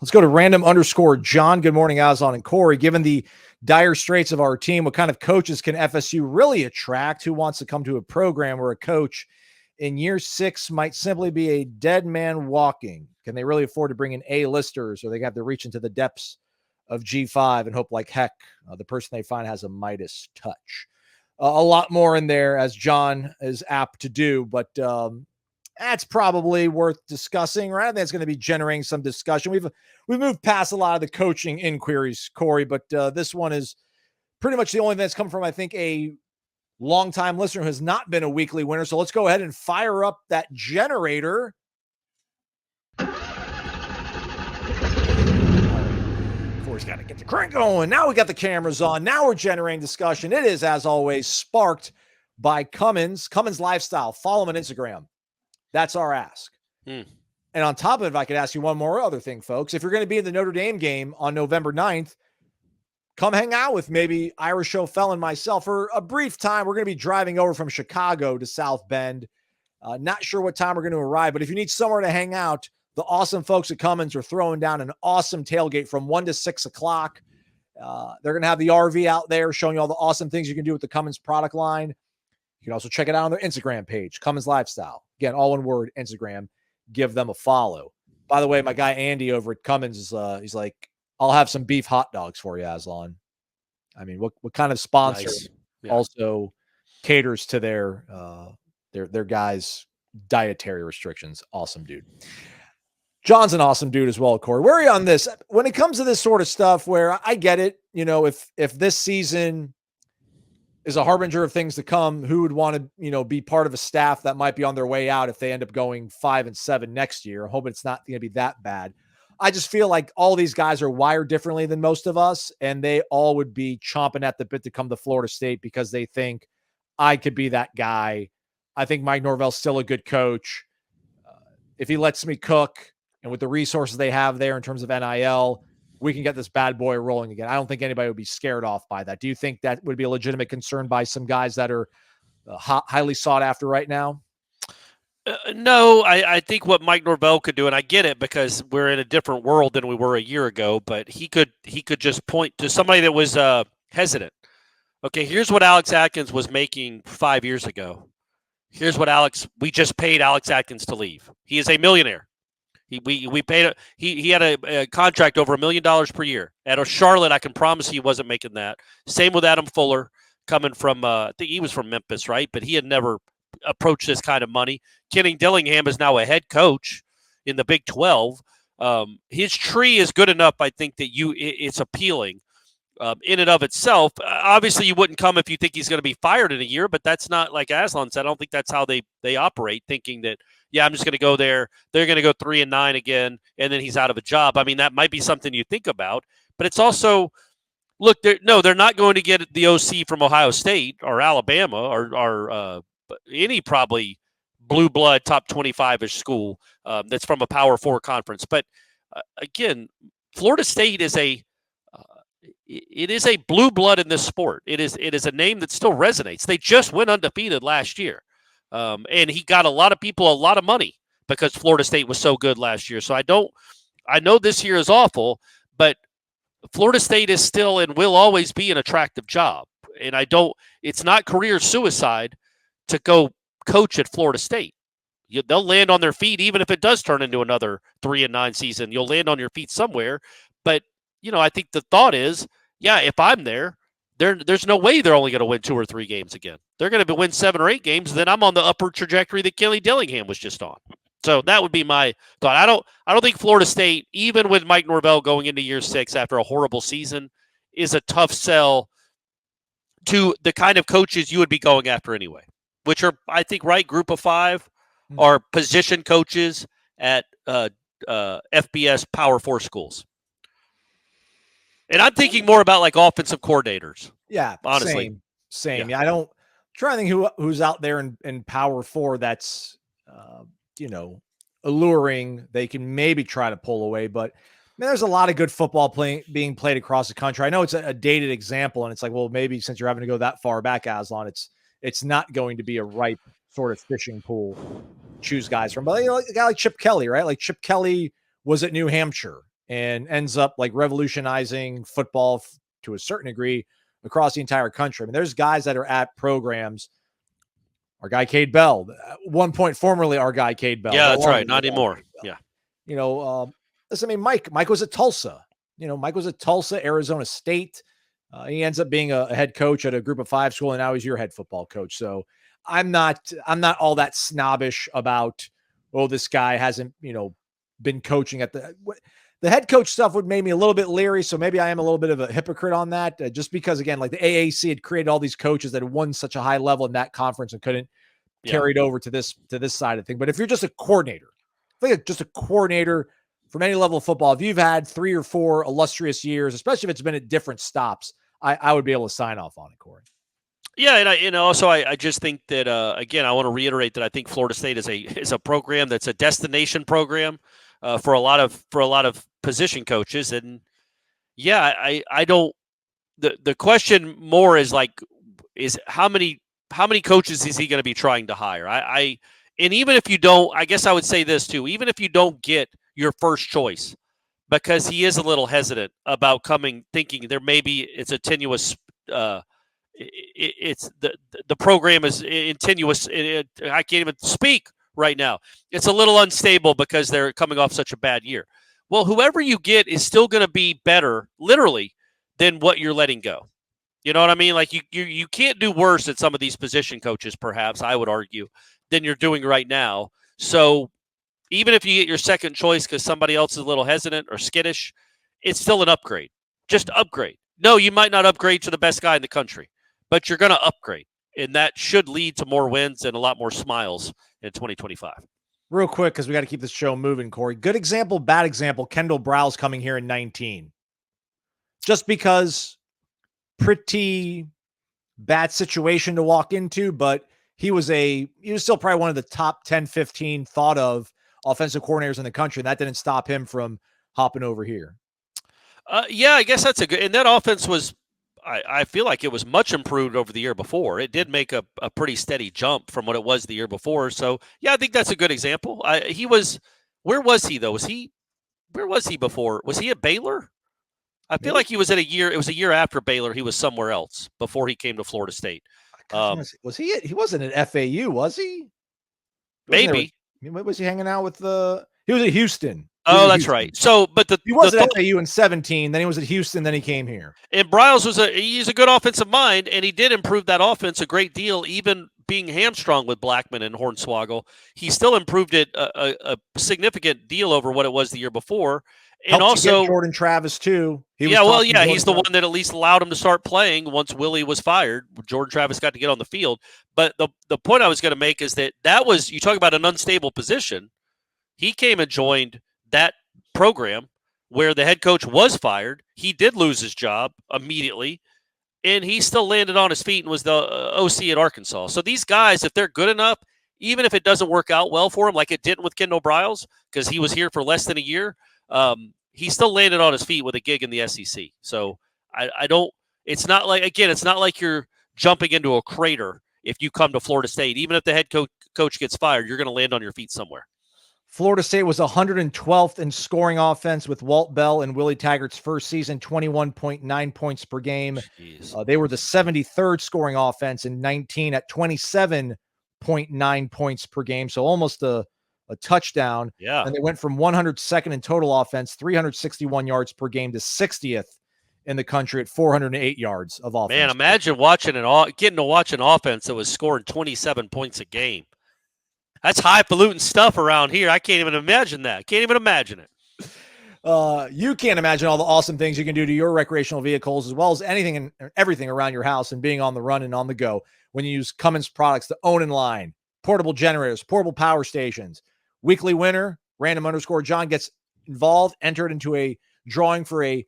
Let's go to random_John. Good morning, Aslan and Corey. Given the dire straits of our team, what kind of coaches can FSU really attract? Who wants to come to a program where a coach in year 6 might simply be a dead man walking? Can they really afford to bring in A-listers, or they have to reach into the depths of G5 and hope like heck the person they find has a Midas touch? A lot more in there, as John is apt to do, but that's probably worth discussing, right? I think it's going to be generating some discussion. We've moved past a lot of the coaching inquiries, Corey, but this one is pretty much the only thing that's come from, I think, a longtime listener who has not been a weekly winner. So let's go ahead and fire up that generator. Corey's got to get the crank going. Now we got the cameras on. Now we're generating discussion. It is, as always, sparked by Cummins Lifestyle. Follow him on Instagram. That's our ask. And on top of it, if I could ask you one more other thing, folks, if you're going to be in the Notre Dame game on November 9th, come hang out with maybe Irish O'Fell and myself for a brief time. We're going to be driving over from Chicago to South Bend. Not sure what time we're going to arrive, but if you need somewhere to hang out, the awesome folks at Cummins are throwing down an awesome tailgate from 1 to 6 o'clock. They're going to have the RV out there showing you all the awesome things you can do with the Cummins product line. You can also check it out on their Instagram page, Cummins Lifestyle. Again, all one word, Instagram. Give them a follow. By the way, my guy Andy over at Cummins is he's like, I'll have some beef hot dogs for you, Aslan. I mean, what kind of sponsor also caters to their guys' dietary restrictions? Awesome dude. John's an awesome dude as well, Corey. Where are you on this? When it comes to this sort of stuff, where I get it, if this season is a harbinger of things to come, who would want to, be part of a staff that might be on their way out if they end up going 5-7 next year? I'm hoping it's not going to be that bad. I just feel like all these guys are wired differently than most of us, and they all would be chomping at the bit to come to Florida State because they think I could be that guy. I think Mike Norvell's still a good coach. If he lets me cook, and with the resources they have there in terms of NIL, we can get this bad boy rolling again. I don't think anybody would be scared off by that. Do you think that would be a legitimate concern by some guys that are highly sought after right now? No, I think what Mike Norvell could do, and I get it because we're in a different world than we were a year ago, but he could just point to somebody that was hesitant. Okay, here's what Alex Atkins was making 5 years ago. Here's what we just paid Alex Atkins to leave. He is a millionaire. We paid he had a contract over $1 million per year. At Charlotte, I can promise he wasn't making that. Same with Adam Fuller, coming from I think he was from Memphis, right? But he had never approached this kind of money. Kenny Dillingham is now a head coach in the Big 12. His tree is good enough, I think, that it's appealing in and of itself. Obviously, you wouldn't come if you think he's going to be fired in a year, but that's not, like Aslan said, I don't think that's how they operate, thinking that, yeah, I'm just going to go there. They're going to go 3-9 again, and then he's out of a job. I mean, that might be something you think about, but it's also, look, they're not going to get the OC from Ohio State or Alabama or any probably blue blood top 25-ish school that's from a Power 4 conference. But again, Florida State is it is a blue blood in this sport. It is a name that still resonates. They just went undefeated last year. And he got a lot of people a lot of money because Florida State was so good last year. So I know this year is awful, but Florida State is still and will always be an attractive job. And it's not career suicide to go coach at Florida State. They'll land on their feet, even if it does turn into another 3-9 season. You'll land on your feet somewhere. But, I think the thought is, yeah, if I'm there, there's no way they're only going to win 2 or 3 games again. They're going to win 7 or 8 games. Then I'm on the upward trajectory that Kenny Dillingham was just on. So that would be my thought. I don't think Florida State, even with Mike Norvell going into year 6 after a horrible season, is a tough sell to the kind of coaches you would be going after anyway, which are, I think, right, group of 5 are position coaches at FBS Power 4 schools. And I'm thinking more about like offensive coordinators. Yeah, honestly. Same. Yeah, I don't try to think who's out there in Power 4 that's alluring. They can maybe try to pull away, but man, there's a lot of good football being played across the country. I know it's a dated example, and it's like, well, maybe since you're having to go that far back, Aslan, it's not going to be a ripe sort of fishing pool. Choose guys from, but a guy like Chip Kelly, right? Like Chip Kelly was at New Hampshire. and ends up like revolutionizing football to a certain degree across the entire country. I mean, there's guys that are at programs. Our guy Cade Bell, at one point formerly our guy Cade Bell. Yeah, no that's longer right. Not our guy anymore. Cade Bell. Yeah. You know, listen, I mean, Mike was at Tulsa. You know, Mike was at Tulsa, Arizona State. He ends up being a head coach at a group of 5 school, and now he's your head football coach. So I'm not all that snobbish about, oh, this guy hasn't, you know, been coaching at the head coach stuff would make me a little bit leery. So maybe I am a little bit of a hypocrite on that, just because, again, like the AAC had created all these coaches that had won such a high level in that conference and couldn't carry it over to this side of thing. But if you're just a coordinator, just a coordinator from any level of football, if you've had 3 or 4 illustrious years, especially if it's been at different stops, I would be able to sign off on it, Corey. Yeah, and also I just think that again, I want to reiterate that I think Florida State is a program that's a destination program for a lot of position coaches, and yeah, I don't. The question more is how many coaches is he going to be trying to hire? And even if you don't, I guess I would say this too. Even if you don't get your first choice, because he is a little hesitant about thinking there maybe it's a tenuous. It's the program is tenuous. I can't even speak right now. It's a little unstable because they're coming off such a bad year. Well, whoever you get is still going to be better, literally, than what you're letting go. You know what I mean? Like you can't do worse at some of these position coaches, perhaps, I would argue, than you're doing right now. So even if you get your second choice because somebody else is a little hesitant or skittish, it's still an upgrade. Just upgrade. No, you might not upgrade to the best guy in the country, but you're going to upgrade. And that should lead to more wins and a lot more smiles in 2025. Real quick, because we got to keep this show moving, Corey. Good example, bad example. Kendall Browse coming here in 19. Just because pretty bad situation to walk into, but he was still probably one of the top 10, 15 thought of offensive coordinators in the country. And that didn't stop him from hopping over here. Yeah, I guess that's a good, and that offense was, I feel like it was much improved over the year before. It did make a pretty steady jump from what it was the year before. So yeah, I think that's a good example. Where was he though? Where was he before? Was he at Baylor? I feel like he was it was a year after Baylor. He was somewhere else before he came to Florida State. Was he? He wasn't at FAU, was he? Maybe. Was he hanging out with he was at Houston. Oh, that's right. So, but he was at FAU in 17, then he was at Houston, then he came here. And Briles he's a good offensive mind, and he did improve that offense a great deal, even being hamstrung with Blackman and Hornswoggle. He still improved it a significant deal over what it was the year before. And helped also Jordan Travis too. He's the one that at least allowed him to start playing once Willie was fired. Jordan Travis got to get on the field. But the point I was going to make is that was, you talk about an unstable position. He came and joined that program where the head coach was fired. He did lose his job immediately, and he still landed on his feet and was the OC at Arkansas. So these guys, if they're good enough, even if it doesn't work out well for him, like it didn't with Kendall Briles, because he was here for less than a year, he still landed on his feet with a gig in the SEC. So I don't – it's not like you're jumping into a crater if you come to Florida State. Even if the head coach gets fired, you're going to land on your feet somewhere. Florida State was 112th in scoring offense with Walt Bell and Willie Taggart's first season, 21.9 points per game. They were the 73rd scoring offense in 19 at 27.9 points per game, so almost a touchdown. Yeah. And they went from 102nd in total offense, 361 yards per game, to 60th in the country at 408 yards of offense. Man, imagine getting to watch an offense that was scoring 27 points a game. That's highfalutin stuff around here. I can't even imagine that. Can't even imagine it. You can't imagine all the awesome things you can do to your recreational vehicles, as well as anything and everything around your house and being on the run and on the go when you use Cummins products to own and line, portable generators, portable power stations. Weekly winner, random_John gets involved, entered into a drawing for a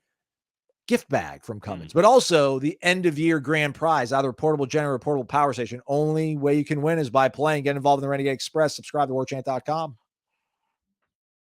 gift bag from Cummins, but also the end of year grand prize, either portable generator or portable power station. Only way you can win is by playing. Get involved in the Renegade Express. Subscribe to warchant.com.